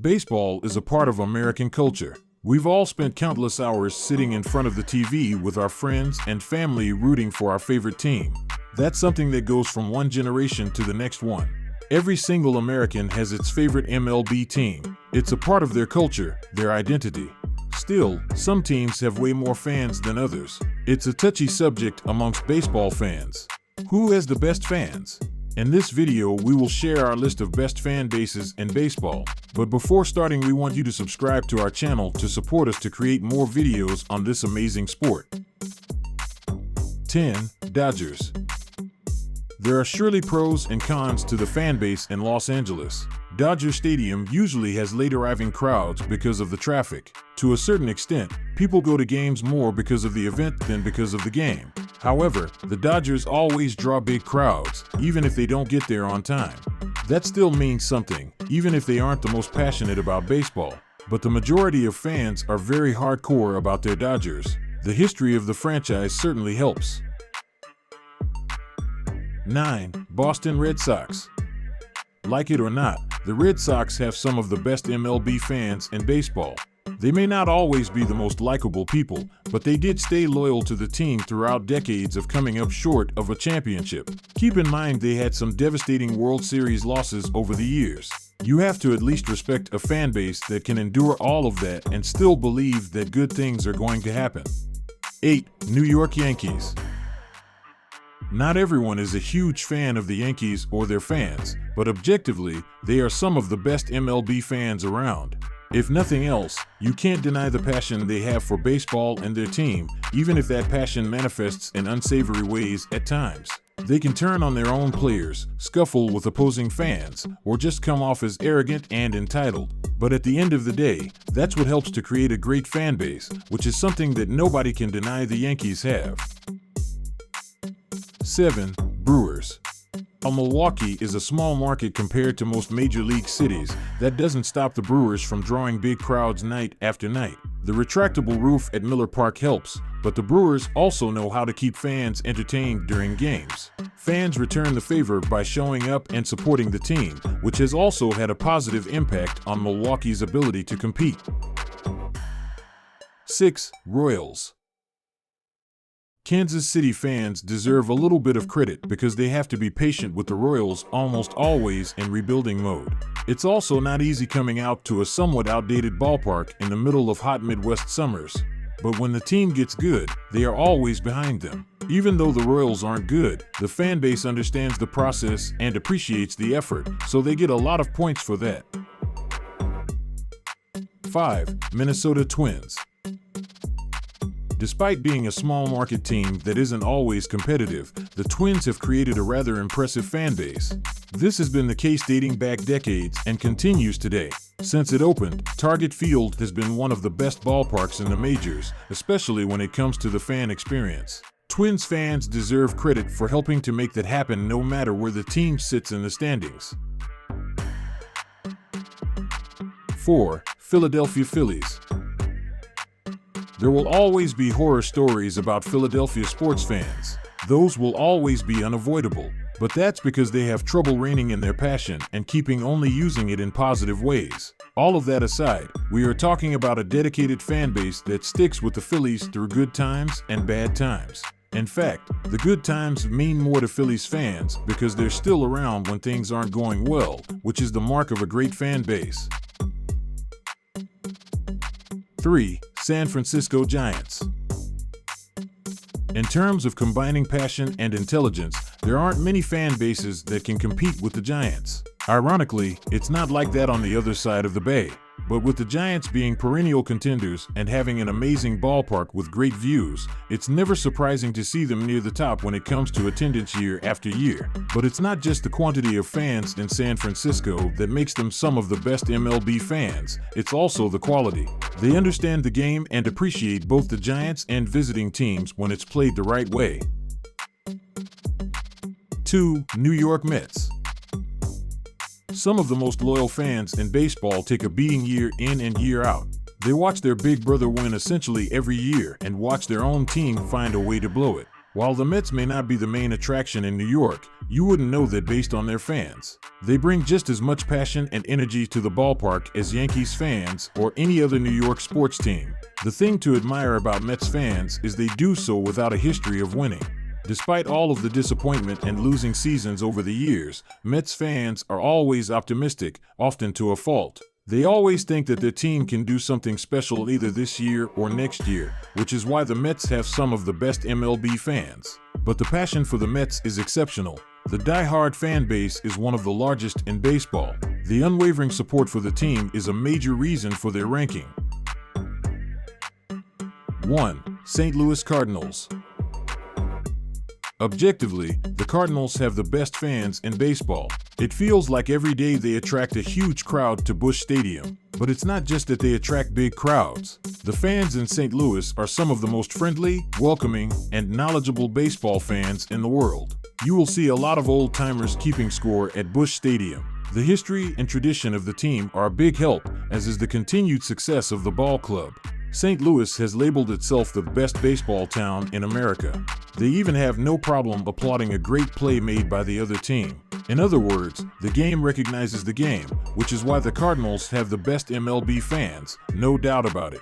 Baseball is a part of American culture. We've all spent countless hours sitting in front of the TV with our friends and family rooting for our favorite team. That's something that goes from one generation to the next one. Every single American has its favorite MLB team. It's a part of their culture, their identity. Still, some teams have way more fans than others. It's a touchy subject amongst baseball fans. Who has the best fans? In this video, we will share our list of best fan bases in baseball. But before starting, we want you to subscribe to our channel to support us to create more videos on this amazing sport. 10. Dodgers. There are surely pros and cons to the fan base in Los Angeles. Dodger Stadium usually has late-arriving crowds because of the traffic. To a certain extent, people go to games more because of the event than because of the game. However, the Dodgers always draw big crowds, even if they don't get there on time. That still means something, even if they aren't the most passionate about baseball. But the majority of fans are very hardcore about their Dodgers. The history of the franchise certainly helps. 9. Boston Red Sox. Like it or not, the Red Sox have some of the best MLB fans in baseball. They may not always be the most likable people, but they did stay loyal to the team throughout decades of coming up short of a championship. Keep in mind they had some devastating World Series losses over the years. You have to at least respect a fan base that can endure all of that and still believe that good things are going to happen. 8. New York Yankees. Not everyone is a huge fan of the Yankees or their fans, but objectively, they are some of the best MLB fans around. If nothing else, you can't deny the passion they have for baseball and their team, even if that passion manifests in unsavory ways at times. They can turn on their own players, scuffle with opposing fans, or just come off as arrogant and entitled. But at the end of the day, that's what helps to create a great fan base, which is something that nobody can deny the Yankees have. 7. Brewers. Milwaukee is a small market compared to most major league cities. That doesn't stop the Brewers from drawing big crowds night after night. The retractable roof at Miller Park helps, but the Brewers also know how to keep fans entertained during games. Fans return the favor by showing up and supporting the team, which has also had a positive impact on Milwaukee's ability to compete. 6. Royals. Kansas City fans deserve a little bit of credit because they have to be patient with the Royals almost always in rebuilding mode. It's also not easy coming out to a somewhat outdated ballpark in the middle of hot Midwest summers. But when the team gets good, they are always behind them. Even though the Royals aren't good, the fan base understands the process and appreciates the effort, so they get a lot of points for that. 5. Minnesota Twins. Despite being a small market team that isn't always competitive, the Twins have created a rather impressive fan base. This has been the case dating back decades and continues today. Since it opened, Target Field has been one of the best ballparks in the majors, especially when it comes to the fan experience. Twins fans deserve credit for helping to make that happen no matter where the team sits in the standings. 4. Philadelphia Phillies. There will always be horror stories about Philadelphia sports fans. Those will always be unavoidable, but that's because they have trouble reining in their passion and keeping only using it in positive ways. All of that aside, we are talking about a dedicated fan base that sticks with the Phillies through good times and bad times. In fact, the good times mean more to Phillies fans because they're still around when things aren't going well, which is the mark of a great fan base. 3. San Francisco Giants. In terms of combining passion and intelligence, there aren't many fan bases that can compete with the Giants. Ironically, it's not like that on the other side of the bay. But with the Giants being perennial contenders and having an amazing ballpark with great views, it's never surprising to see them near the top when it comes to attendance year after year. But it's not just the quantity of fans in San Francisco that makes them some of the best MLB fans, it's also the quality. They understand the game and appreciate both the Giants and visiting teams when it's played the right way. 2. New York Mets. Some of the most loyal fans in baseball take a beating year in and year out. They watch their big brother win essentially every year and watch their own team find a way to blow it. While the Mets may not be the main attraction in New York, you wouldn't know that based on their fans. They bring just as much passion and energy to the ballpark as Yankees fans or any other New York sports team. The thing to admire about Mets fans is they do so without a history of winning. Despite all of the disappointment and losing seasons over the years, Mets fans are always optimistic, often to a fault. They always think that their team can do something special either this year or next year, which is why the Mets have some of the best MLB fans. But the passion for the Mets is exceptional. The die-hard fan base is one of the largest in baseball. The unwavering support for the team is a major reason for their ranking. 1. St. Louis Cardinals. Objectively, the Cardinals have the best fans in baseball. It feels like every day they attract a huge crowd to Busch Stadium. But it's not just that they attract big crowds. The fans in St. Louis are some of the most friendly, welcoming, and knowledgeable baseball fans in the world. You will see a lot of old-timers keeping score at Busch Stadium. The history and tradition of the team are a big help, as is the continued success of the ball club. St. Louis has labeled itself the best baseball town in America. They even have no problem applauding a great play made by the other team. In other words, the game recognizes the game, which is why the Cardinals have the best MLB fans, no doubt about it.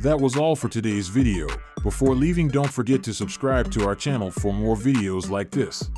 That was all for today's video. Before leaving, don't forget to subscribe to our channel for more videos like this.